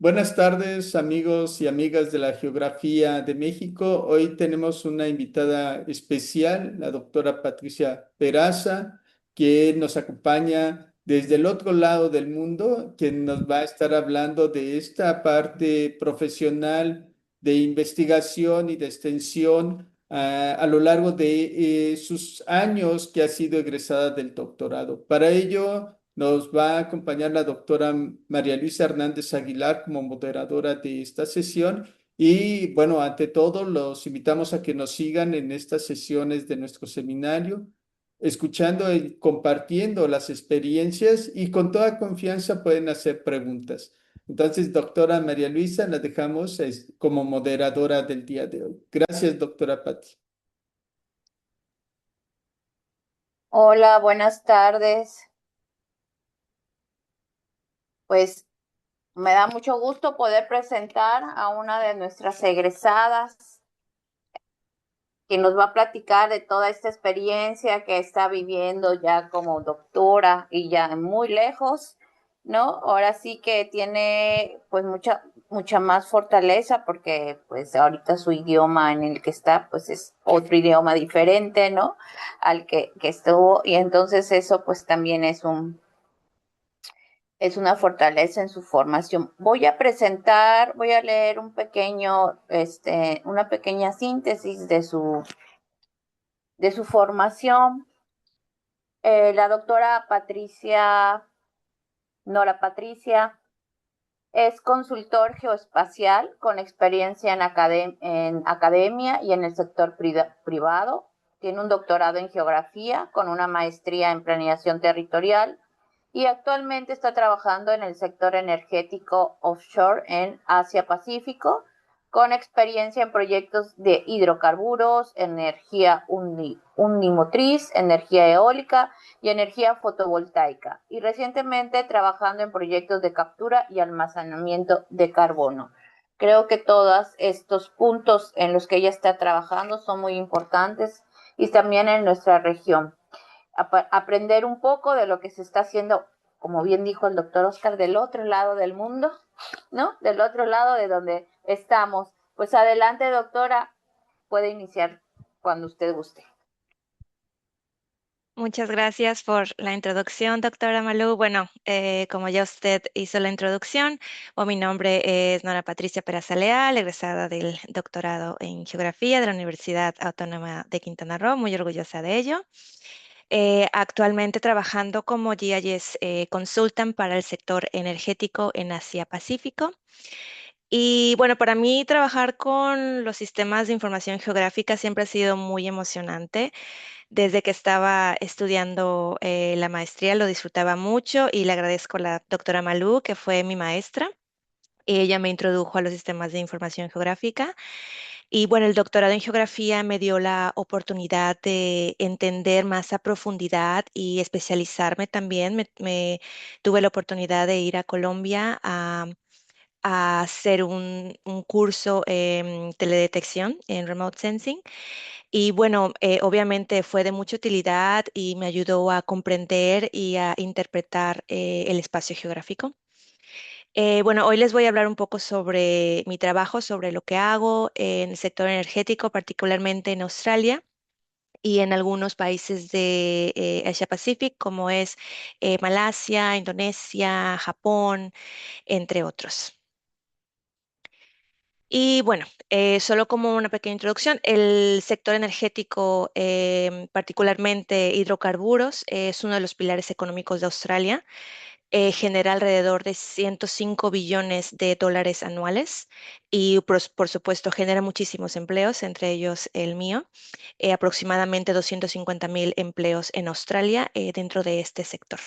Buenas tardes, amigos y amigas de la Geografía de México. Hoy tenemos una invitada especial, la doctora Patricia Peraza, que nos acompaña desde el otro lado del mundo, quien nos va a estar hablando de esta parte profesional de investigación y de extensión a lo largo de sus años que ha sido egresada del doctorado. Para ello, nos va a acompañar la doctora María Luisa Hernández Aguilar como moderadora de esta sesión. Y bueno, ante todo, los invitamos a que nos sigan en estas sesiones de nuestro seminario, escuchando y compartiendo las experiencias y con toda confianza pueden hacer preguntas. Entonces, doctora María Luisa, la dejamos como moderadora del día de hoy. Gracias, doctora Patti. Hola, buenas tardes. Pues me da mucho gusto poder presentar a una de nuestras egresadas que nos va a platicar de toda esta experiencia que está viviendo ya como doctora y ya muy lejos, ¿no? Ahora sí que tiene pues mucha más fortaleza porque pues ahorita su idioma en el que está pues es otro idioma diferente, ¿no? Al que estuvo y entonces eso pues también es una fortaleza en su formación. Voy a leer una pequeña síntesis de su formación. La doctora Nora Patricia, es consultor geoespacial con experiencia en academia y en el sector privado. Tiene un doctorado en geografía con una maestría en planeación territorial y actualmente está trabajando en el sector energético offshore en Asia-Pacífico, con experiencia en proyectos de hidrocarburos, energía unimotriz, energía eólica y energía fotovoltaica, y recientemente trabajando en proyectos de captura y almacenamiento de carbono. Creo que todos estos puntos en los que ella está trabajando son muy importantes y también en nuestra región aprender un poco de lo que se está haciendo, como bien dijo el doctor Oscar, del otro lado del mundo, ¿no? Del otro lado de donde estamos. Pues adelante, doctora, puede iniciar cuando usted guste. Muchas gracias por la introducción, doctora Malú. Bueno, como ya usted hizo la introducción, mi nombre es Nora Patricia Peraza Leal, egresada del doctorado en Geografía de la Universidad Autónoma de Quintana Roo, muy orgullosa de ello. Actualmente trabajando como GIS Consultant para el sector energético en Asia-Pacífico. Y bueno, para mí trabajar con los sistemas de información geográfica siempre ha sido muy emocionante. Desde que estaba estudiando la maestría lo disfrutaba mucho y le agradezco a la doctora Malú, que fue mi maestra. Ella me introdujo a los sistemas de información geográfica y bueno, el doctorado en geografía me dio la oportunidad de entender más a profundidad y especializarme también. Tuve la oportunidad de ir a Colombia a hacer un curso en teledetección, en remote sensing. Y bueno, obviamente fue de mucha utilidad y me ayudó a comprender y a interpretar el espacio geográfico. Bueno, hoy les voy a hablar un poco sobre mi trabajo, sobre lo que hago en el sector energético, particularmente en Australia y en algunos países de Asia Pacific, como es Malasia, Indonesia, Japón, entre otros. Y bueno, solo como una pequeña introducción, el sector energético, particularmente hidrocarburos, es uno de los pilares económicos de Australia. Genera alrededor de 105 billones de dólares anuales y por supuesto genera muchísimos empleos, entre ellos el mío, aproximadamente 250.000 empleos en Australia dentro de este sector.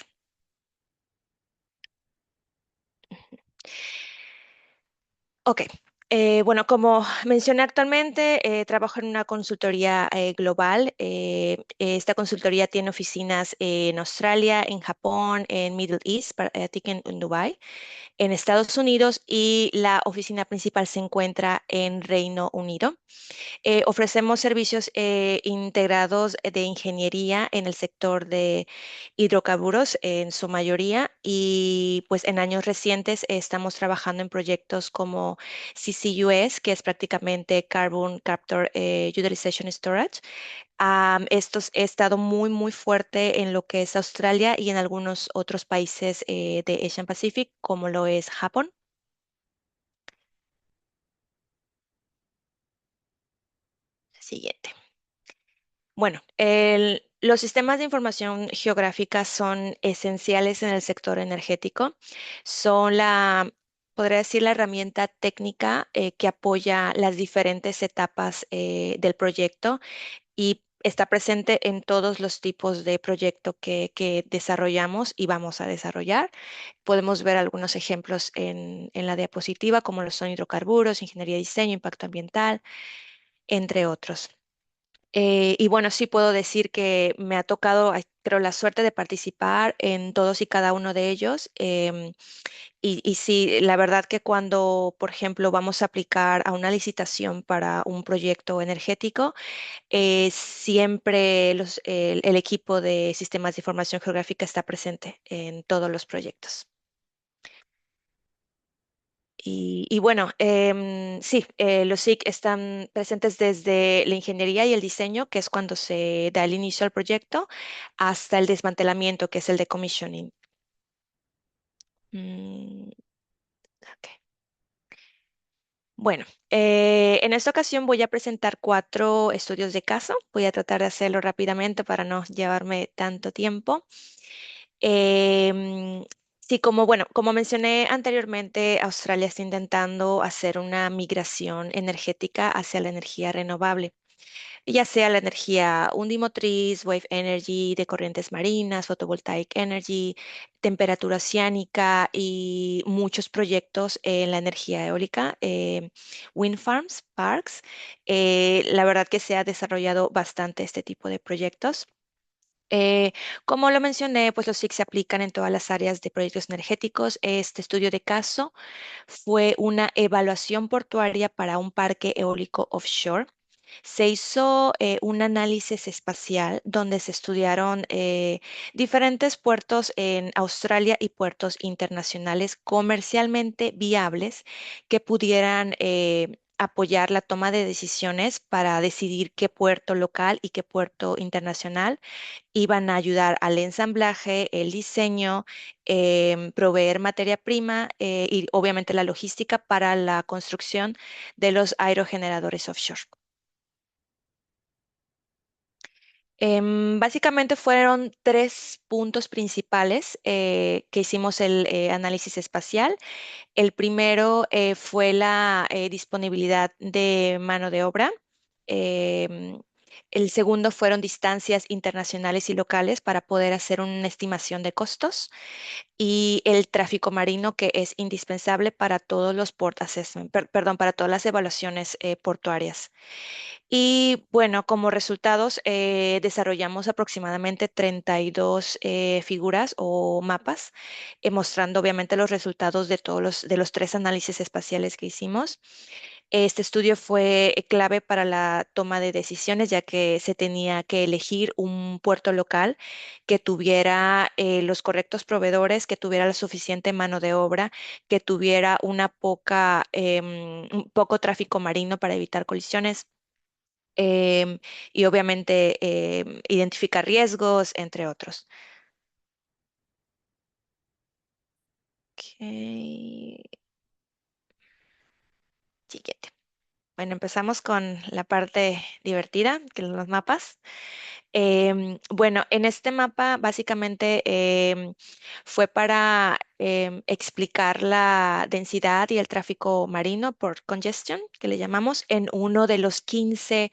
Ok. Bueno, como mencioné actualmente, trabajo en una consultoría global. Esta consultoría tiene oficinas en Australia, en Japón, en Middle East, en Dubái, en Estados Unidos, y la oficina principal se encuentra en Reino Unido. Ofrecemos servicios integrados de ingeniería en el sector de hidrocarburos en su mayoría, y pues en años recientes estamos trabajando en proyectos como CCUS, que es prácticamente Carbon Capture Utilization Storage. Estos he estado muy fuerte en lo que es Australia y en algunos otros países de Asian Pacific, como lo es Japón. Siguiente. Bueno, los sistemas de información geográfica son esenciales en el sector energético. Son podría decir, la herramienta técnica que apoya las diferentes etapas del proyecto y está presente en todos los tipos de proyecto que desarrollamos y vamos a desarrollar. Podemos ver algunos ejemplos en la diapositiva, como lo son hidrocarburos, ingeniería de diseño, impacto ambiental, entre otros. Y bueno, sí puedo decir que me ha tocado, creo, la suerte de participar en todos y cada uno de ellos. Y sí, la verdad que cuando, por ejemplo, vamos a aplicar a una licitación para un proyecto energético, siempre el equipo de sistemas de información geográfica está presente en todos los proyectos. Y bueno, sí, los SIC están presentes desde la ingeniería y el diseño, que es cuando se da el inicio al proyecto, hasta el desmantelamiento, que es el decommissioning. Mm, ok. Bueno, en esta ocasión voy a presentar 4 estudios de caso. Voy a tratar de hacerlo rápidamente para no llevarme tanto tiempo. Em, sí, como mencioné anteriormente, Australia está intentando hacer una migración energética hacia la energía renovable, ya sea la energía undimotriz, wave energy, de corrientes marinas, photovoltaic energy, temperatura oceánica y muchos proyectos en la energía eólica, wind farms, parks. La verdad que se ha desarrollado bastante este tipo de proyectos. Eh, como lo mencioné, pues los SIC se aplican en todas las áreas de proyectos energéticos. Este estudio de caso fue una evaluación portuaria para un parque eólico offshore. Se hizo un análisis espacial donde se estudiaron diferentes puertos en Australia y puertos internacionales comercialmente viables que pudieran apoyar la toma de decisiones para decidir qué puerto local y qué puerto internacional iban a ayudar al ensamblaje, el diseño, proveer materia prima y obviamente la logística para la construcción de los aerogeneradores offshore. Básicamente fueron 3 puntos principales que hicimos el análisis espacial. El primero fue la disponibilidad de mano de obra. Em, el segundo fueron distancias internacionales y locales para poder hacer una estimación de costos. Y el tráfico marino, que es indispensable para todos los port assessment, perdón, para todas las evaluaciones portuarias. Y bueno, como resultados, desarrollamos aproximadamente 32 figuras o mapas, mostrando obviamente los resultados de de los 3 análisis espaciales que hicimos. Este estudio fue clave para la toma de decisiones, ya que se tenía que elegir un puerto local que tuviera los correctos proveedores, que tuviera la suficiente mano de obra, que tuviera un poco tráfico marino para evitar colisiones, y obviamente identificar riesgos, entre otros. Ok, siguiente. Bueno, empezamos con la parte divertida, que son los mapas. Bueno, en este mapa básicamente fue para explicar la densidad y el tráfico marino por congestion, que le llamamos, en uno de los 15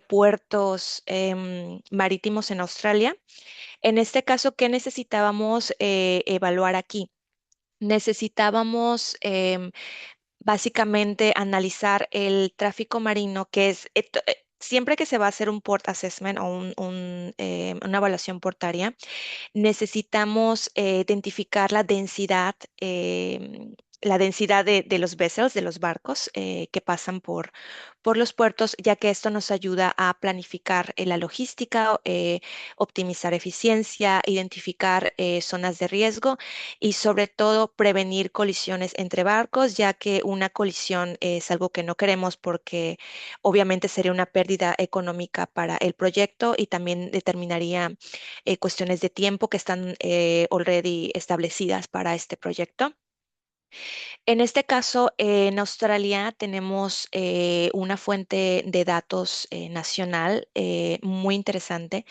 puertos marítimos en Australia. En este caso, ¿qué necesitábamos evaluar aquí? Necesitábamos básicamente analizar el tráfico marino, que es, siempre que se va a hacer un port assessment o una evaluación portaria, necesitamos identificar la densidad de los vessels, de los barcos que pasan por los puertos, ya que esto nos ayuda a planificar la logística, optimizar eficiencia, identificar zonas de riesgo y sobre todo prevenir colisiones entre barcos, ya que una colisión es algo que no queremos porque obviamente sería una pérdida económica para el proyecto y también determinaría cuestiones de tiempo que están already establecidas para este proyecto. En este caso, en Australia tenemos una fuente de datos nacional muy interesante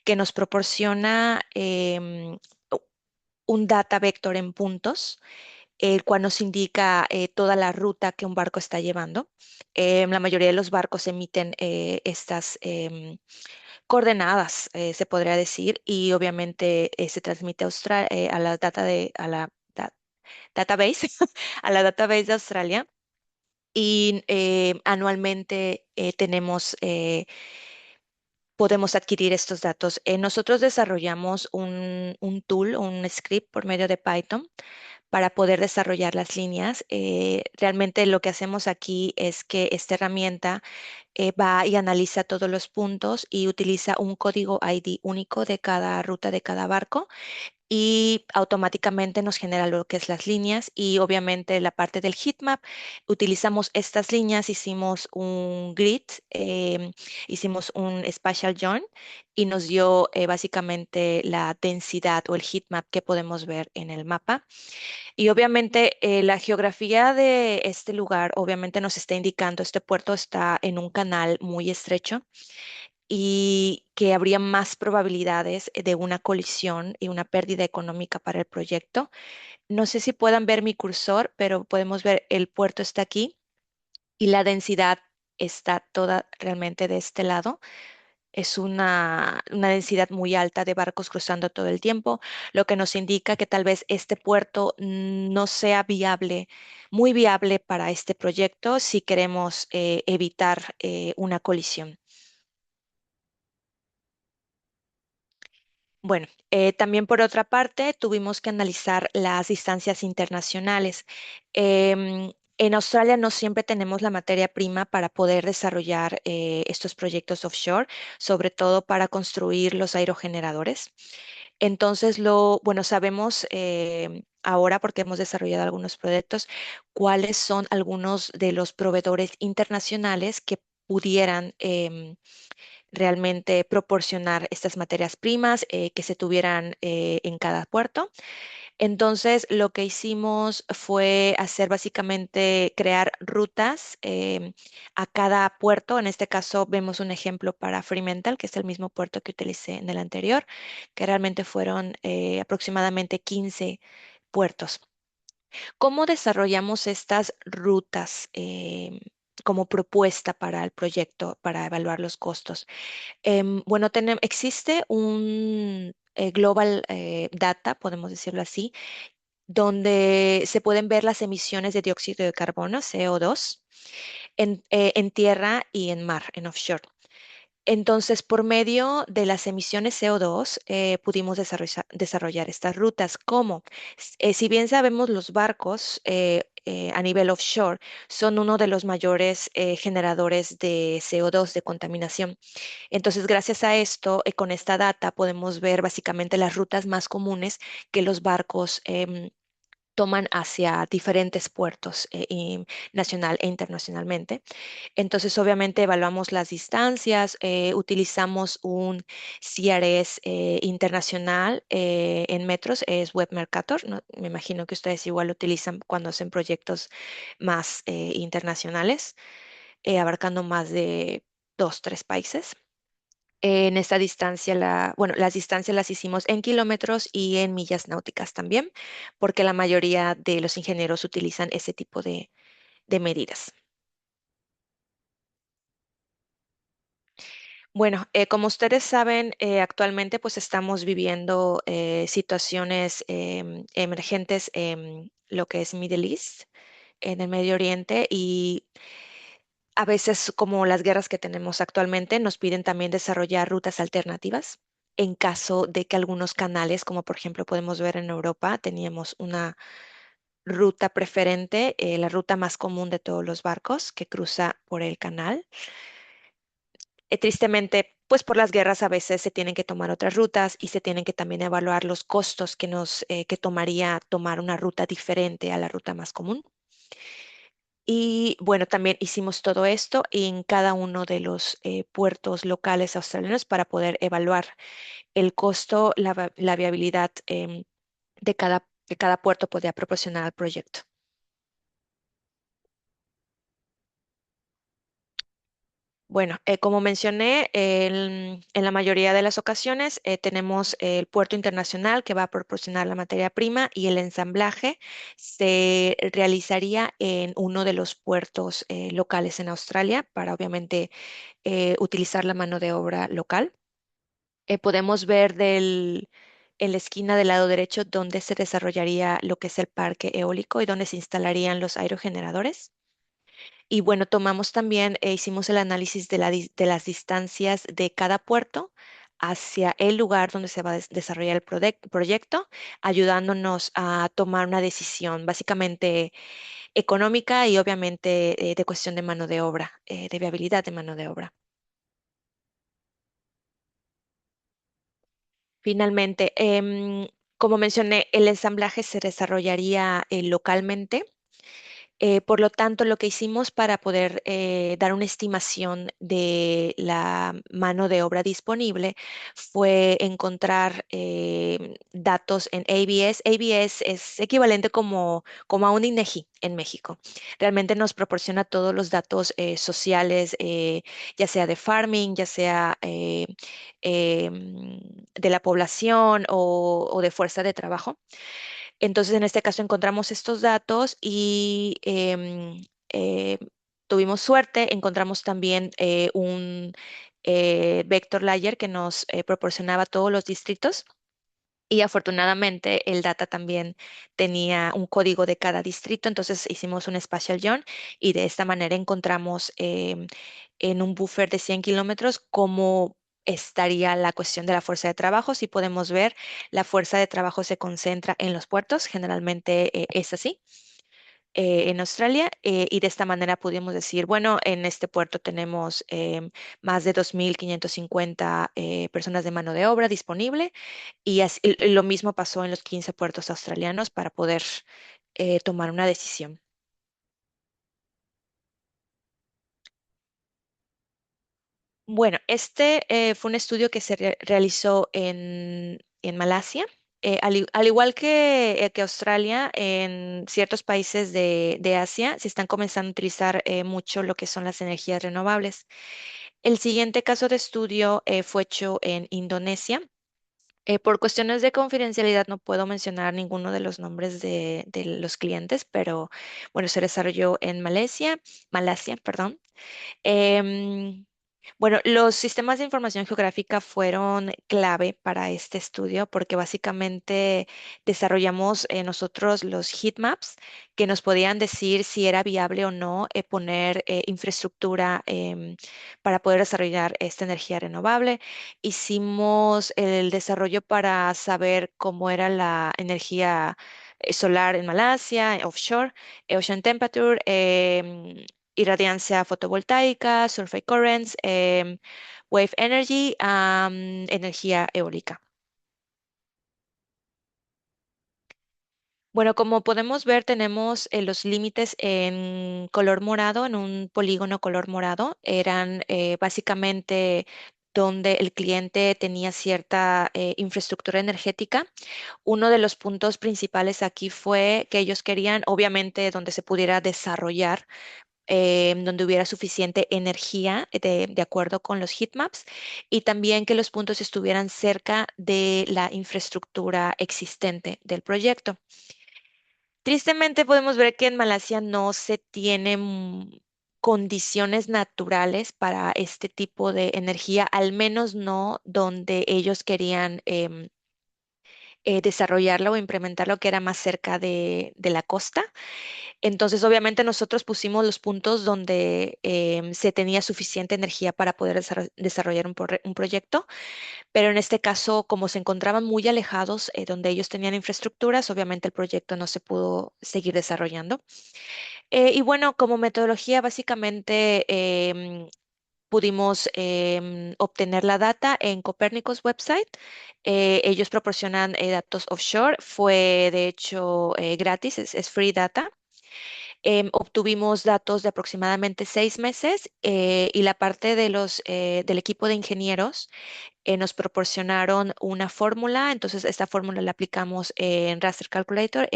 que nos proporciona un data vector en puntos, el cual nos indica toda la ruta que un barco está llevando. La mayoría de los barcos emiten estas coordenadas, se podría decir, y obviamente se transmite a la database, a la database de Australia. Y anualmente podemos adquirir estos datos. Nosotros desarrollamos un tool, un script por medio de Python para poder desarrollar las líneas. Realmente lo que hacemos aquí es que esta herramienta va y analiza todos los puntos y utiliza un código ID único de cada ruta de cada barco y automáticamente nos genera lo que es las líneas y obviamente la parte del heatmap. Utilizamos estas líneas, hicimos un grid, hicimos un spatial join y nos dio básicamente la densidad o el heatmap que podemos ver en el mapa. Y obviamente la geografía de este lugar obviamente nos está indicando, este puerto está en un canal muy estrecho y que habría más probabilidades de una colisión y una pérdida económica para el proyecto. No sé si puedan ver mi cursor, pero podemos ver el puerto está aquí y la densidad está toda realmente de este lado. Es una densidad muy alta de barcos cruzando todo el tiempo, lo que nos indica que tal vez este puerto no sea viable, muy viable para este proyecto si queremos evitar una colisión. Bueno, también por otra parte, tuvimos que analizar las distancias internacionales. En Australia no siempre tenemos la materia prima para poder desarrollar estos proyectos offshore, sobre todo para construir los aerogeneradores. Entonces, bueno, sabemos ahora, porque hemos desarrollado algunos proyectos, cuáles son algunos de los proveedores internacionales que pudieran realmente proporcionar estas materias primas que se tuvieran en cada puerto. Entonces, lo que hicimos fue hacer básicamente crear rutas a cada puerto. En este caso, vemos un ejemplo para Fremantle, que es el mismo puerto que utilicé en el anterior, que realmente fueron aproximadamente 15 puertos. ¿Cómo desarrollamos estas rutas como propuesta para el proyecto, para evaluar los costos? Bueno, existe un global data, podemos decirlo así, donde se pueden ver las emisiones de dióxido de carbono, CO2, en tierra y en mar, en offshore. Entonces, por medio de las emisiones CO2, pudimos desarrollar estas rutas. ¿Cómo? Si bien sabemos, los barcos a nivel offshore son uno de los mayores generadores de CO2, de contaminación. Entonces, gracias a esto, con esta data podemos ver básicamente las rutas más comunes que los barcos toman hacia diferentes puertos nacional e internacionalmente. Entonces, obviamente, evaluamos las distancias, utilizamos un CRS internacional en metros, es Web Mercator. Me imagino que ustedes igual lo utilizan cuando hacen proyectos más internacionales, abarcando más de dos, tres países. En esta distancia, bueno, las distancias las hicimos en kilómetros y en millas náuticas también, porque la mayoría de los ingenieros utilizan ese tipo de medidas. Bueno, como ustedes saben, actualmente pues estamos viviendo situaciones emergentes en lo que es Middle East, en el Medio Oriente y a veces, como las guerras que tenemos actualmente, nos piden también desarrollar rutas alternativas. En caso de que algunos canales, como por ejemplo podemos ver en Europa, teníamos una ruta preferente, la ruta más común de todos los barcos que cruza por el canal. Tristemente, pues por las guerras a veces se tienen que tomar otras rutas y se tienen que también evaluar los costos que tomaría tomar una ruta diferente a la ruta más común. Y bueno, también hicimos todo esto en cada uno de los puertos locales australianos para poder evaluar el costo, la viabilidad que cada puerto podía proporcionar al proyecto. Bueno, como mencioné, en la mayoría de las ocasiones tenemos el puerto internacional que va a proporcionar la materia prima y el ensamblaje se realizaría en uno de los puertos locales en Australia para obviamente utilizar la mano de obra local. Podemos ver en la esquina del lado derecho dónde se desarrollaría lo que es el parque eólico y dónde se instalarían los aerogeneradores. Y bueno, tomamos también, hicimos el análisis de las distancias de cada puerto hacia el lugar donde se va a desarrollar el proyecto, ayudándonos a tomar una decisión básicamente económica y obviamente de cuestión de mano de obra, de viabilidad de mano de obra. Finalmente, como mencioné, el ensamblaje se desarrollaría localmente. Por lo tanto, lo que hicimos para poder dar una estimación de la mano de obra disponible fue encontrar datos en ABS. ABS es equivalente como a un INEGI en México. Realmente nos proporciona todos los datos sociales, ya sea de farming, ya sea de la población o de fuerza de trabajo. Entonces, en este caso encontramos estos datos y eh, tuvimos suerte, encontramos también un vector layer que nos proporcionaba todos los distritos. Y afortunadamente el data también tenía un código de cada distrito, entonces hicimos un spatial join y de esta manera encontramos en un buffer de 100 kilómetros cómo estaría la cuestión de la fuerza de trabajo. Si podemos ver, la fuerza de trabajo se concentra en los puertos, generalmente es así en Australia y de esta manera pudimos decir, bueno, en este puerto tenemos más de 2.550 personas de mano de obra disponible y lo mismo pasó en los 15 puertos australianos para poder tomar una decisión. Bueno, este fue un estudio que se realizó en Malasia. Al igual que Australia, en ciertos países de Asia se están comenzando a utilizar mucho lo que son las energías renovables. El siguiente caso de estudio fue hecho en Indonesia. Por cuestiones de confidencialidad no puedo mencionar ninguno de los nombres de los clientes, pero bueno, se desarrolló en Malasia, perdón. Em, bueno, los sistemas de información geográfica fueron clave para este estudio porque básicamente desarrollamos nosotros los heat maps que nos podían decir si era viable o no poner infraestructura para poder desarrollar esta energía renovable. Hicimos el desarrollo para saber cómo era la energía solar en Malasia, offshore, ocean temperature, irradiancia fotovoltaica, surface currents, wave energy, energía eólica. Bueno, como podemos ver, tenemos los límites en color morado, en un polígono color morado. Eran básicamente donde el cliente tenía cierta infraestructura energética. Uno de los puntos principales aquí fue que ellos querían, obviamente, donde se pudiera desarrollar donde hubiera suficiente energía de acuerdo con los heatmaps y también que los puntos estuvieran cerca de la infraestructura existente del proyecto. Tristemente podemos ver que en Malasia no se tienen condiciones naturales para este tipo de energía, al menos no donde ellos querían desarrollarlo o implementarlo que era más cerca de la costa. Entonces, obviamente nosotros pusimos los puntos donde se tenía suficiente energía para poder desarrollar un proyecto, pero en este caso, como se encontraban muy alejados donde ellos tenían infraestructuras, obviamente el proyecto no se pudo seguir desarrollando. Y bueno, como metodología, básicamente pudimos obtener la data en Copernicus website. Ellos proporcionan datos offshore. Fue de hecho gratis, es free data. Obtuvimos datos de aproximadamente 6 meses y la parte del equipo de ingenieros nos proporcionaron una fórmula, entonces esta fórmula la aplicamos en Raster Calculator.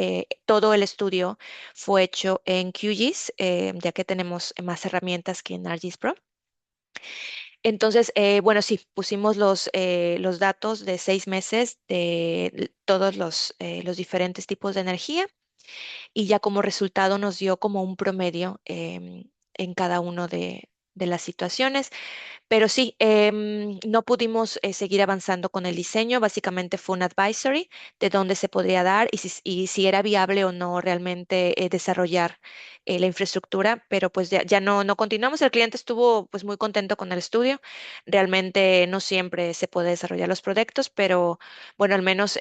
Todo el estudio fue hecho en QGIS, ya que tenemos más herramientas que en ArcGIS Pro. Entonces, bueno, sí, pusimos los datos de 6 meses de todos los diferentes tipos de energía y ya como resultado nos dio como un promedio en cada uno de las situaciones. Pero sí, no pudimos seguir avanzando con el diseño. Básicamente fue un advisory de dónde se podría dar y si era viable o no realmente desarrollar la infraestructura, pero pues ya no continuamos. El cliente estuvo pues muy contento con el estudio. Realmente no siempre se puede desarrollar los proyectos, pero bueno, al menos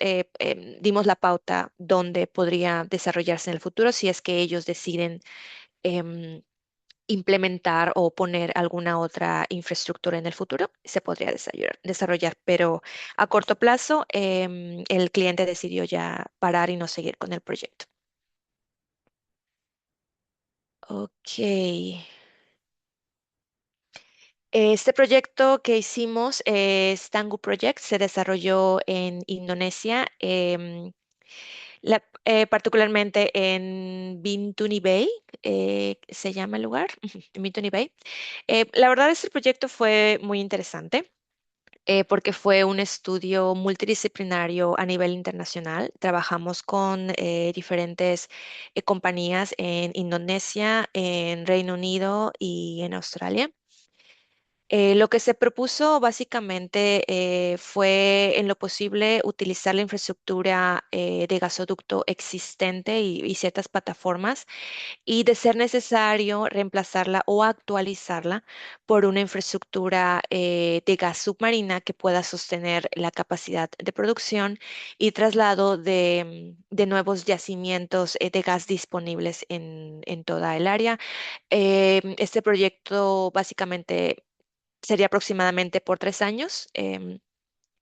dimos la pauta donde podría desarrollarse en el futuro si es que ellos deciden em, implementar o poner alguna otra infraestructura en el futuro, se podría desarrollar, pero a corto plazo el cliente decidió ya parar y no seguir con el proyecto. Ok. Este proyecto que hicimos es Tanggu Project, se desarrolló en Indonesia, particularmente en Bintuni Bay, se llama el lugar, en Bintuni Bay. La verdad, este proyecto fue muy interesante porque fue un estudio multidisciplinario a nivel internacional. Trabajamos con diferentes compañías en Indonesia, en Reino Unido y en Australia. Lo que se propuso básicamente fue en lo posible utilizar la infraestructura de gasoducto existente y ciertas plataformas y de ser necesario reemplazarla o actualizarla por una infraestructura de gas submarina que pueda sostener la capacidad de producción y traslado de nuevos yacimientos de gas disponibles en toda el área. Este proyecto básicamente sería aproximadamente por 3 años, que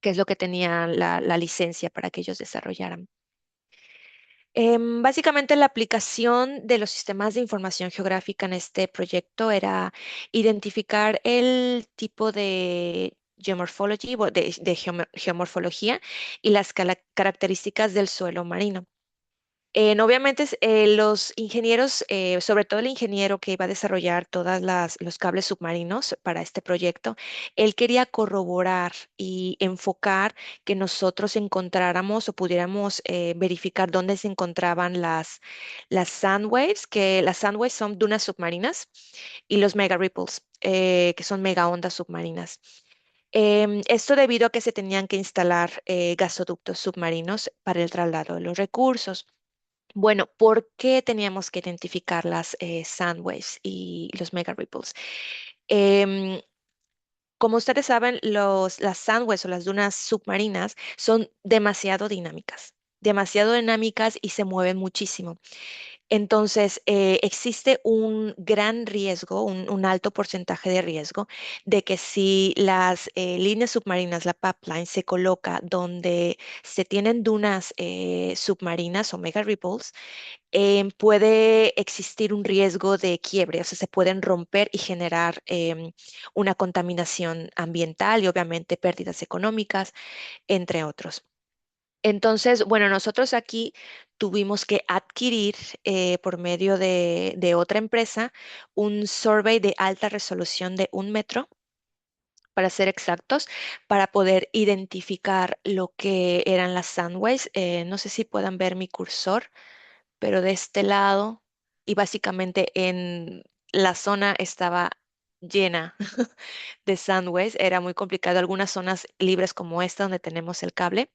es lo que tenía la licencia para que ellos desarrollaran. Básicamente la aplicación de los sistemas de información geográfica en este proyecto era identificar el tipo de geomorphology, de geomorfología y las características del suelo marino. Obviamente, los ingenieros, sobre todo el ingeniero que iba a desarrollar todos los cables submarinos para este proyecto, él quería corroborar y enfocar que nosotros encontráramos o pudiéramos verificar dónde se encontraban las sand waves, que las sand waves son dunas submarinas, y los mega ripples, que son mega ondas submarinas. Esto debido a que se tenían que instalar gasoductos submarinos para el traslado de los recursos. Bueno, ¿por qué teníamos que identificar las sound waves y los mega ripples? Em, Como ustedes saben, las sound waves o las dunas submarinas son demasiado dinámicas y se mueven muchísimo. Entonces, existe un gran riesgo, un alto porcentaje de riesgo de que si las líneas submarinas, la pipeline, se coloca donde se tienen dunas submarinas o mega ripples, puede existir un riesgo de quiebre, o sea, se pueden romper y generar una contaminación ambiental y obviamente pérdidas económicas, entre otros. Entonces, bueno, nosotros aquí tuvimos que adquirir por medio de otra empresa un survey de alta resolución de 1 metro, para ser exactos, para poder identificar lo que eran las sandways. No sé si puedan ver mi cursor, pero de este lado y básicamente en la zona estaba llena de sandways. Era muy complicado. Algunas zonas libres como esta donde tenemos el cable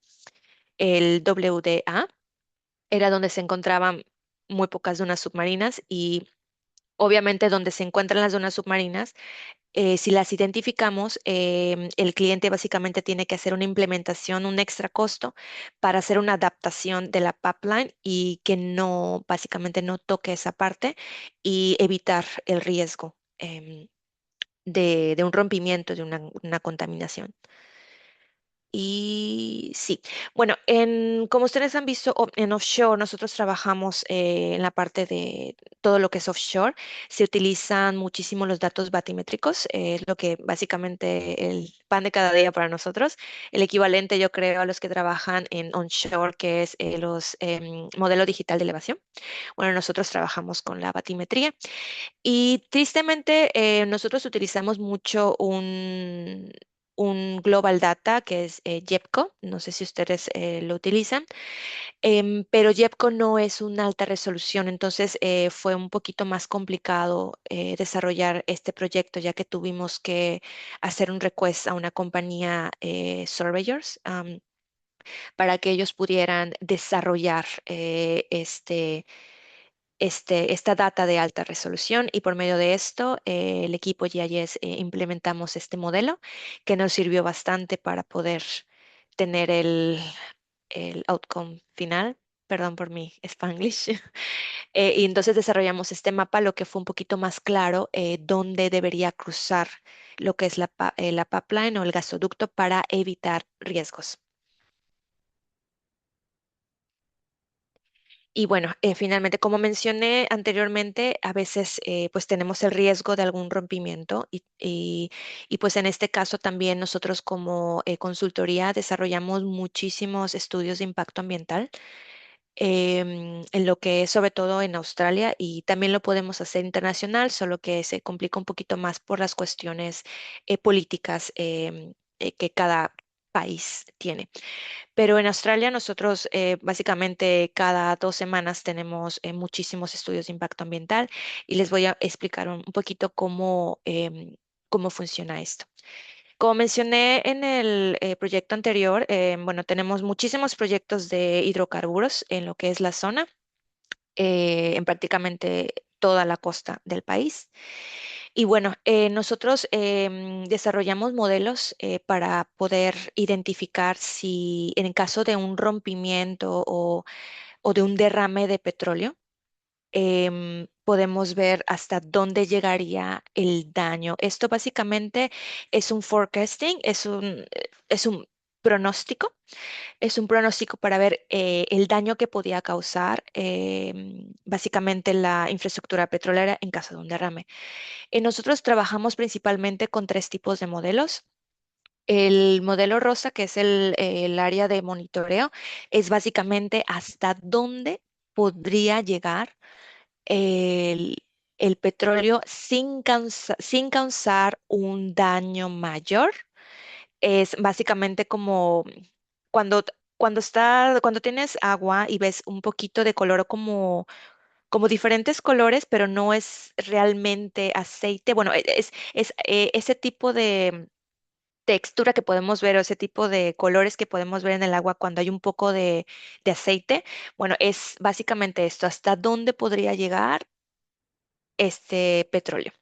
El WDA era donde se encontraban muy pocas dunas submarinas y obviamente donde se encuentran las dunas submarinas, si las identificamos, el cliente básicamente tiene que hacer una implementación, un extra costo para hacer una adaptación de la pipeline y que no, básicamente no toque esa parte y evitar el riesgo de un rompimiento, de una contaminación. Y sí, bueno, como ustedes han visto en offshore, nosotros trabajamos en la parte de todo lo que es offshore. Se utilizan muchísimo los datos batimétricos, es lo que básicamente el pan de cada día para nosotros. El equivalente, yo creo, a los que trabajan en onshore, que es los modelo digital de elevación. Bueno, nosotros trabajamos con la batimetría y tristemente nosotros utilizamos mucho un Global Data que es YEPCO. No sé si ustedes lo utilizan, pero YEPCO no es una alta resolución, entonces fue un poquito más complicado desarrollar este proyecto ya que tuvimos que hacer un request a una compañía Surveyors para que ellos pudieran desarrollar esta data de alta resolución y por medio de esto el equipo GIS implementamos este modelo que nos sirvió bastante para poder tener el outcome final. Perdón por mi Spanglish. Y entonces desarrollamos este mapa, lo que fue un poquito más claro dónde debería cruzar lo que es la pipeline o el gasoducto para evitar riesgos. Y bueno, finalmente, como mencioné anteriormente, a veces pues tenemos el riesgo de algún rompimiento y, pues en este caso también nosotros como consultoría desarrollamos muchísimos estudios de impacto ambiental en lo que es sobre todo en Australia y también lo podemos hacer internacional, solo que se complica un poquito más por las cuestiones políticas que cada país tiene. Pero en Australia nosotros básicamente cada 2 semanas tenemos muchísimos estudios de impacto ambiental y les voy a explicar un poquito cómo funciona esto. Como mencioné en el proyecto anterior, bueno, tenemos muchísimos proyectos de hidrocarburos en lo que es la zona, en prácticamente toda la costa del país. Y bueno, nosotros desarrollamos modelos para poder identificar si en el caso de un rompimiento o de un derrame de petróleo, podemos ver hasta dónde llegaría el daño. Esto básicamente es un forecasting, es un pronóstico, es un pronóstico para ver el daño que podía causar básicamente la infraestructura petrolera en caso de un derrame. Nosotros trabajamos principalmente con tres tipos de modelos. El modelo rosa, que es el área de monitoreo, es básicamente hasta dónde podría llegar el, el petróleo sin causar un daño mayor. Es básicamente como cuando, cuando tienes agua y ves un poquito de color como diferentes colores, pero no es realmente aceite. Bueno, es ese tipo de textura que podemos ver o ese tipo de colores que podemos ver en el agua cuando hay un poco de aceite. Bueno, es básicamente esto, hasta dónde podría llegar este petróleo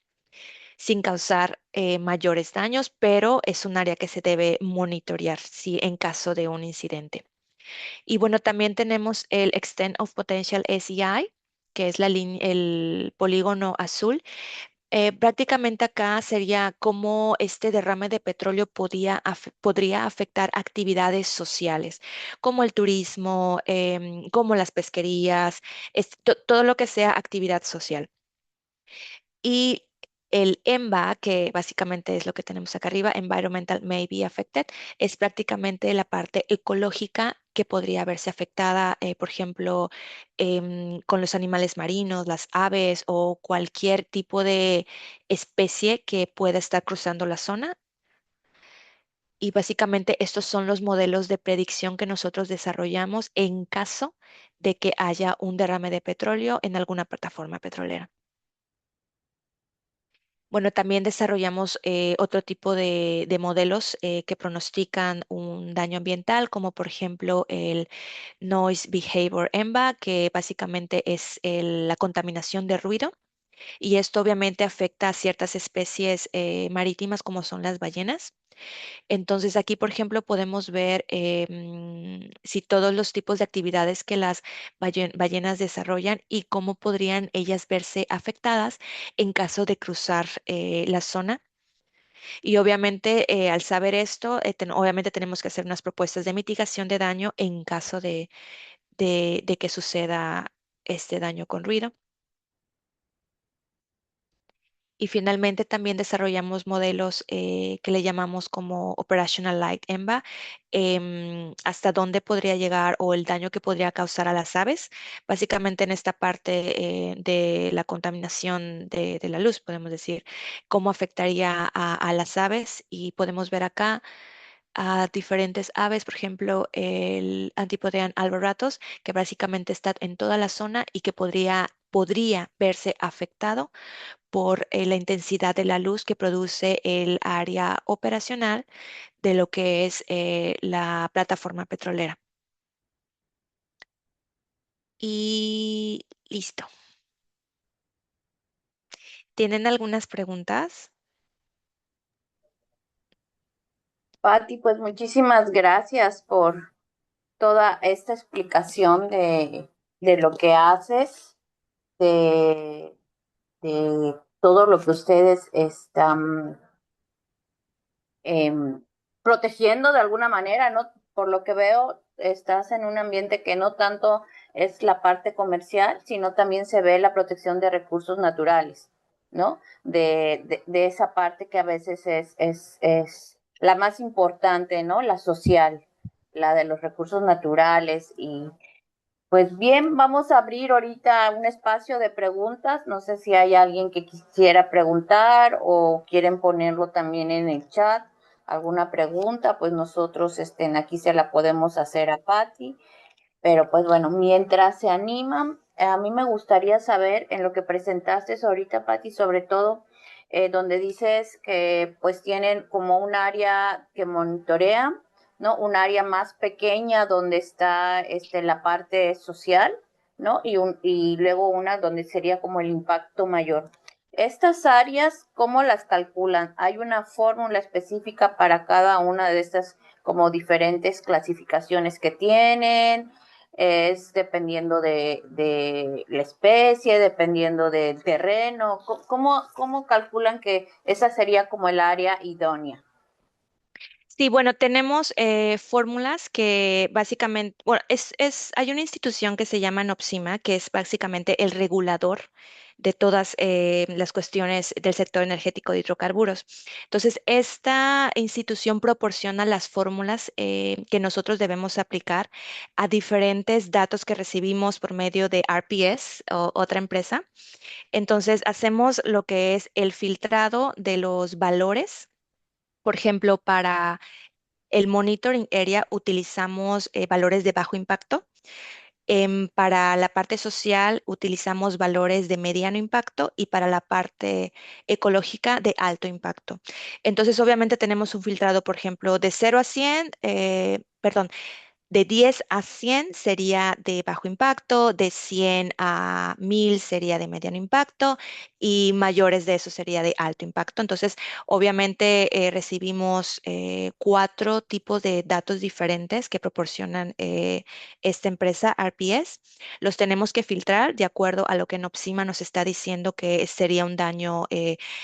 sin causar mayores daños, pero es un área que se debe monitorear si en caso de un incidente. Y bueno, también tenemos el Extent of Potential SEI, que es el polígono azul. Prácticamente acá sería cómo este derrame de petróleo podría afectar actividades sociales, como el turismo, como las pesquerías, todo lo que sea actividad social. Y el ENVA, que básicamente es lo que tenemos acá arriba, Environmental May Be Affected, es prácticamente la parte ecológica que podría verse afectada, por ejemplo, con los animales marinos, las aves o cualquier tipo de especie que pueda estar cruzando la zona. Y básicamente estos son los modelos de predicción que nosotros desarrollamos en caso de que haya un derrame de petróleo en alguna plataforma petrolera. Bueno, también desarrollamos otro tipo de modelos que pronostican un daño ambiental, como por ejemplo el Noise Behavior ENVA, que básicamente es la contaminación de ruido. Y esto obviamente afecta a ciertas especies marítimas como son las ballenas. Entonces aquí, por ejemplo, podemos ver si todos los tipos de actividades que las ballenas desarrollan y cómo podrían ellas verse afectadas en caso de cruzar la zona. Y obviamente, al saber esto, obviamente tenemos que hacer unas propuestas de mitigación de daño en caso de que suceda este daño con ruido. Y finalmente también desarrollamos modelos que le llamamos como Operational Light ENVA, hasta dónde podría llegar o el daño que podría causar a las aves. Básicamente en esta parte de la contaminación de la luz, podemos decir, cómo afectaría a las aves y podemos ver acá a diferentes aves, por ejemplo, el Antipodean alboratus, que básicamente está en toda la zona y que podría verse afectado por la intensidad de la luz que produce el área operacional de lo que es la plataforma petrolera. Y listo. ¿Tienen algunas preguntas? Patti, pues muchísimas gracias por toda esta explicación de lo que haces, de, de todo lo que ustedes están em, protegiendo de alguna manera, ¿no? Por lo que veo, estás en un ambiente que no tanto es la parte comercial, sino también se ve la protección de recursos naturales, ¿no? De esa parte que a veces es la más importante, ¿no? La social, la de los recursos naturales y pues bien, vamos a abrir ahorita un espacio de preguntas. No sé si hay alguien que quisiera preguntar o quieren ponerlo también en el chat. Alguna pregunta, pues nosotros aquí se la podemos hacer a Patti. Pero pues bueno, mientras se animan, a mí me gustaría saber en lo que presentaste ahorita, Patti, sobre todo donde dices que pues tienen como un área que monitorea, ¿no? Un área más pequeña donde está la parte social, ¿no? Y luego una donde sería como el impacto mayor. Estas áreas, ¿cómo las calculan? ¿Hay una fórmula específica para cada una de estas como diferentes clasificaciones que tienen? Es dependiendo de la especie, dependiendo del terreno. ¿Cómo calculan que esa sería como el área idónea? Sí, bueno, tenemos fórmulas que básicamente, bueno, hay una institución que se llama NOPSIMA, que es básicamente el regulador de todas las cuestiones del sector energético de hidrocarburos. Entonces, esta institución proporciona las fórmulas que nosotros debemos aplicar a diferentes datos que recibimos por medio de RPS o otra empresa. Entonces, hacemos lo que es el filtrado de los valores. Por ejemplo, para el monitoring area utilizamos valores de bajo impacto. Para la parte social utilizamos valores de mediano impacto y para la parte ecológica de alto impacto. Entonces, obviamente tenemos un filtrado, por ejemplo, de 0 a 100, perdón, de 10 a 100 sería de bajo impacto, de 100 a 1000 sería de mediano impacto y mayores de eso sería de alto impacto. Entonces, obviamente recibimos 4 tipos de datos diferentes que proporcionan esta empresa RPS. Los tenemos que filtrar de acuerdo a lo que Nopsima nos está diciendo que sería un daño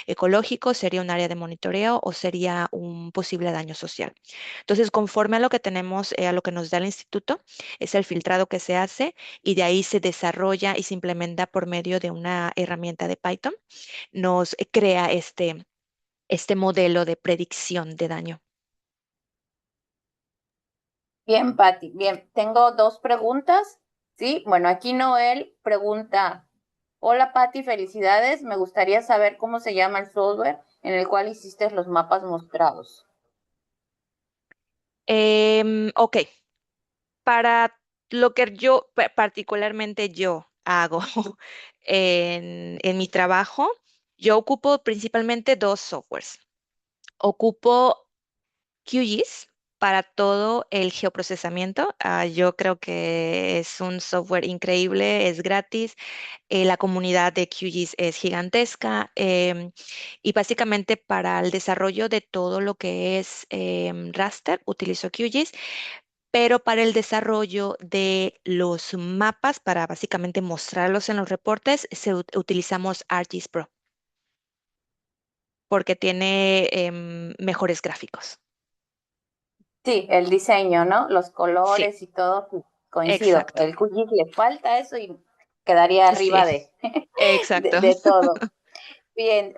ecológico, sería un área de monitoreo o sería un posible daño social. Entonces, conforme a lo que tenemos, a lo que nos da el instituto, es el filtrado que se hace y de ahí se desarrolla y se implementa por medio de una herramienta de Python. Nos crea este modelo de predicción de daño. Bien, Patti. Bien, tengo dos preguntas. Sí, bueno, aquí Noel pregunta, hola Patti, felicidades. Me gustaría saber cómo se llama el software en el cual hiciste los mapas mostrados. Ok, para lo que yo, particularmente yo hago en mi trabajo, Yo ocupo principalmente dos softwares. Ocupo QGIS para todo el geoprocesamiento. Yo creo que es un software increíble, es gratis. La comunidad de QGIS es gigantesca, y básicamente para el desarrollo de todo lo que es raster utilizo QGIS, pero para el desarrollo de los mapas, para básicamente mostrarlos en los reportes, utilizamos ArcGIS Pro porque tiene mejores gráficos. Sí, el diseño, ¿no? Los Sí, colores y todo, sí, coincido. exacto. El QGIS le falta eso y quedaría Sí, arriba exacto. de todo. Bien,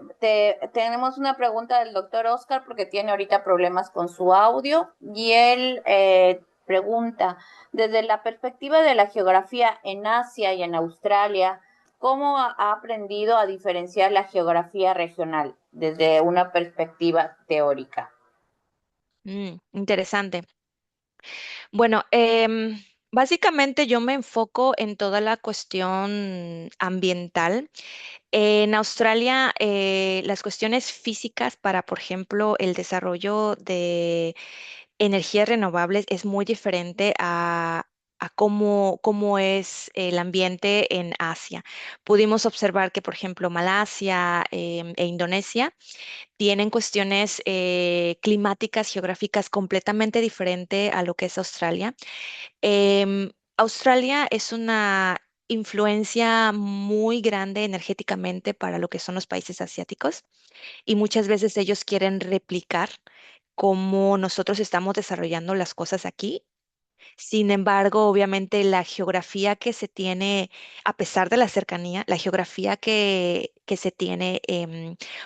tenemos una pregunta del doctor Oscar porque tiene ahorita problemas con su audio y él pregunta, desde la perspectiva de la geografía en Asia y en Australia, ¿cómo ha aprendido a diferenciar la geografía regional desde una perspectiva teórica? Interesante. Bueno, básicamente yo me enfoco en toda la cuestión ambiental. En Australia, las cuestiones físicas para, por ejemplo, el desarrollo de energías renovables es muy diferente a cómo es el ambiente en Asia. Pudimos observar que, por ejemplo, Malasia, e Indonesia tienen cuestiones climáticas, geográficas completamente diferente a lo que es Australia. Australia es una influencia muy grande energéticamente para lo que son los países asiáticos, y muchas veces ellos quieren replicar cómo nosotros estamos desarrollando las cosas aquí. Sin embargo, obviamente la geografía que se tiene, a pesar de la cercanía, la geografía que se tiene,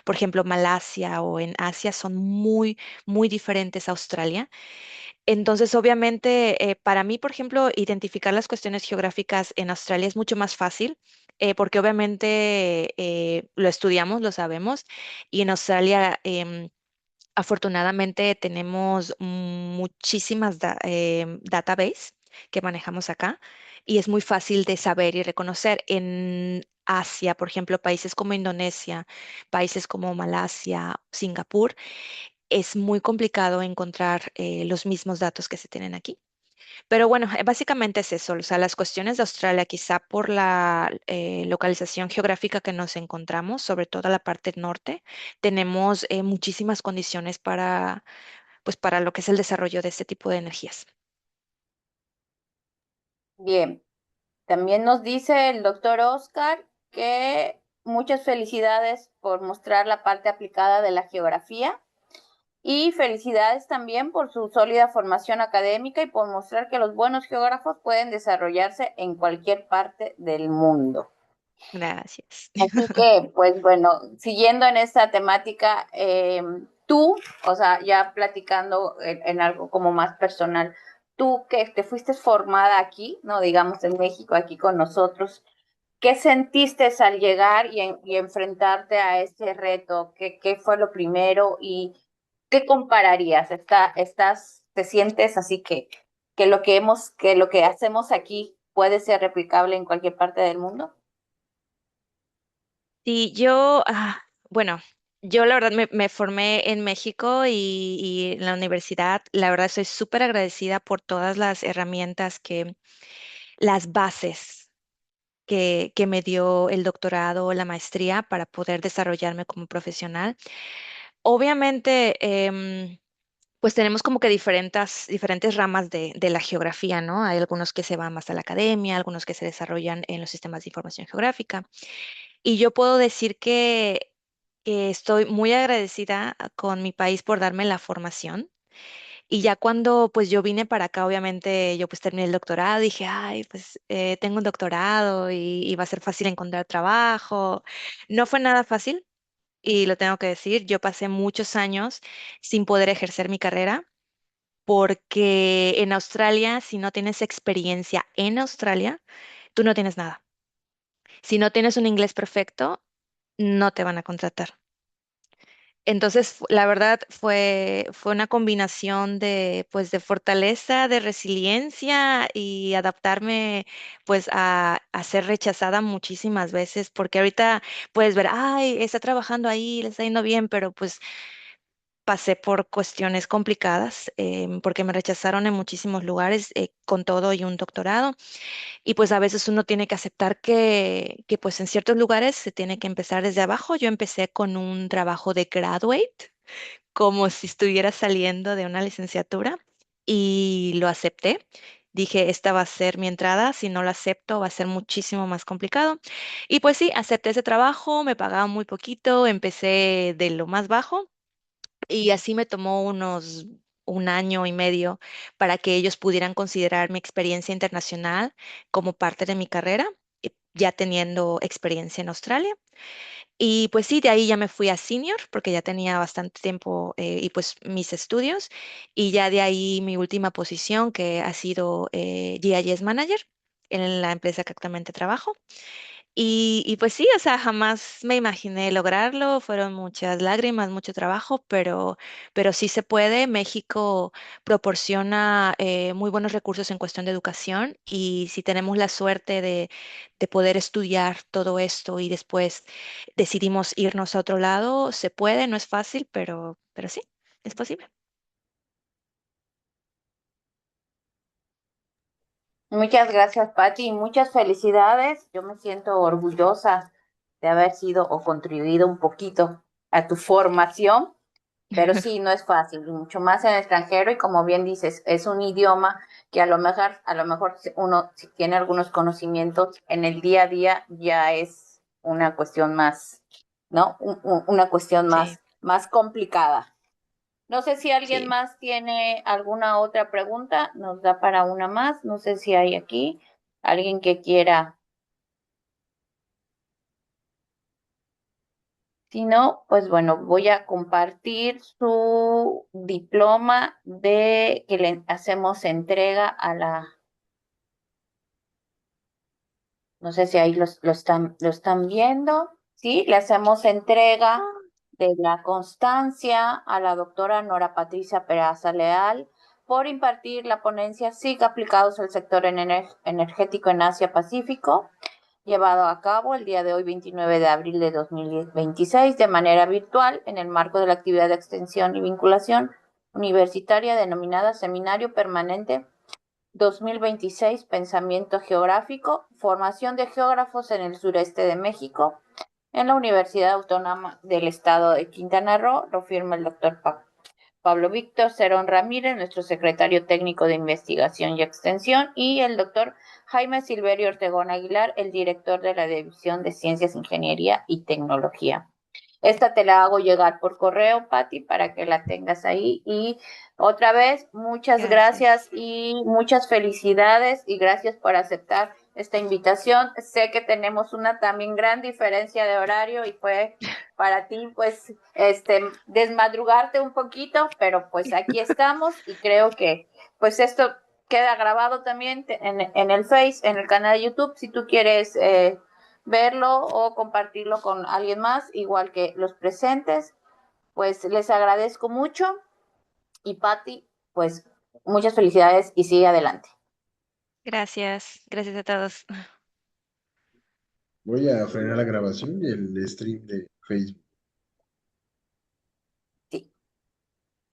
por ejemplo, Malasia o en Asia son muy, muy diferentes a Australia. Entonces, obviamente, para mí, por ejemplo, identificar las cuestiones geográficas en Australia es mucho más fácil. Porque obviamente lo estudiamos, lo sabemos, y en Australia afortunadamente tenemos muchísimas database que manejamos acá, y es muy fácil de saber y reconocer. En Asia, por ejemplo, países como Indonesia, países como Malasia, Singapur, es muy complicado encontrar los mismos datos que se tienen aquí. Pero bueno, básicamente es eso. O sea, las cuestiones de Australia, quizá por la localización geográfica que nos encontramos, sobre todo la parte norte, tenemos muchísimas condiciones para, pues, para lo que es el desarrollo de este tipo de energías. Bien, también nos dice el doctor Oscar que muchas felicidades por mostrar la parte aplicada de la geografía y felicidades también por su sólida formación académica y por mostrar que los buenos geógrafos pueden desarrollarse en cualquier parte del mundo. Gracias. Así que, pues bueno, siguiendo en esta temática, tú, o sea, ya platicando en algo como más personal, tú que te fuiste formada aquí, no digamos en México, aquí con nosotros, ¿qué sentiste al llegar y enfrentarte a este reto? ¿Qué fue lo primero y qué compararías? ¿Te sientes así que lo que hacemos aquí puede ser replicable en cualquier parte del mundo? Sí, yo, bueno, yo la verdad me formé en México y en la universidad. La verdad estoy súper agradecida por todas las herramientas las bases que me dio el doctorado o la maestría para poder desarrollarme como profesional. Obviamente, pues tenemos como que diferentes ramas de la geografía, ¿no? Hay algunos que se van más a la academia, algunos que se desarrollan en los sistemas de información geográfica. Y yo puedo decir que estoy muy agradecida con mi país por darme la formación. Y ya cuando pues yo vine para acá, obviamente yo pues terminé el doctorado, dije, ay, pues tengo un doctorado y va a ser fácil encontrar trabajo. No fue nada fácil, y lo tengo que decir, yo pasé muchos años sin poder ejercer mi carrera, porque en Australia, si no tienes experiencia en Australia, tú no tienes nada. Si no tienes un inglés perfecto, no te van a contratar. Entonces, la verdad fue una combinación de, pues, de fortaleza, de resiliencia y adaptarme, pues, a ser rechazada muchísimas veces, porque ahorita puedes ver, ay, está trabajando ahí, le está yendo bien, pero pues pasé por cuestiones complicadas, porque me rechazaron en muchísimos lugares, con todo y un doctorado. Y pues a veces uno tiene que aceptar que pues en ciertos lugares se tiene que empezar desde abajo. Yo empecé con un trabajo de graduate, como si estuviera saliendo de una licenciatura, y lo acepté. Dije, esta va a ser mi entrada, si no lo acepto va a ser muchísimo más complicado. Y pues sí, acepté ese trabajo, me pagaban muy poquito, empecé de lo más bajo y así me tomó unos un año y medio para que ellos pudieran considerar mi experiencia internacional como parte de mi carrera, ya teniendo experiencia en Australia. Y pues sí, de ahí ya me fui a senior porque ya tenía bastante tiempo, y pues mis estudios. Y ya de ahí mi última posición que ha sido GIS Manager en la empresa que actualmente trabajo. Y pues sí, o sea, jamás me imaginé lograrlo, fueron muchas lágrimas, mucho trabajo, pero sí se puede. México proporciona muy buenos recursos en cuestión de educación y si tenemos la suerte de poder estudiar todo esto y después decidimos irnos a otro lado, se puede, no es fácil, pero sí, es posible. Muchas gracias, Patti, y muchas felicidades. Yo me siento orgullosa de haber sido o contribuido un poquito a tu formación, pero sí, no es fácil, y mucho más en el extranjero, y como bien dices, es un idioma que a lo mejor uno si tiene algunos conocimientos en el día a día, ya es una cuestión más, ¿no? Una cuestión Sí, más complicada. No sé si alguien sí. más tiene alguna otra pregunta, nos da para una más, no sé si hay aquí alguien que quiera. Si no, pues bueno, voy a compartir su diploma de que le hacemos entrega a la, no sé si ahí lo están viendo, ¿sí? Le hacemos entrega de la constancia a la doctora Nora Patricia Peraza Leal por impartir la ponencia SIG aplicados al sector energético en Asia Pacífico, llevado a cabo el día de hoy, 29 de abril de 2026, de manera virtual, en el marco de la actividad de extensión y vinculación universitaria denominada Seminario Permanente 2026, Pensamiento Geográfico, Formación de Geógrafos en el Sureste de México, en la Universidad Autónoma del Estado de Quintana Roo. Lo firma el doctor Pablo Víctor Cerón Ramírez, nuestro secretario técnico de investigación y extensión, y el doctor Jaime Silverio Ortegón Aguilar, el director de la División de Ciencias, Ingeniería y Tecnología. Esta te la hago llegar por correo, Patti, para que la tengas ahí. Y otra vez, muchas Gracias. gracias y muchas felicidades y gracias por aceptar esta invitación. Sé que tenemos una también gran diferencia de horario y fue para ti, pues, desmadrugarte un poquito, pero pues aquí estamos y creo que, pues, esto queda grabado también en el Face, en el canal de YouTube, si tú quieres verlo o compartirlo con alguien más, igual que los presentes. Pues les agradezco mucho y Patti, pues muchas felicidades y sigue adelante. Gracias, gracias a todos. Voy a frenar la grabación y el stream de Facebook.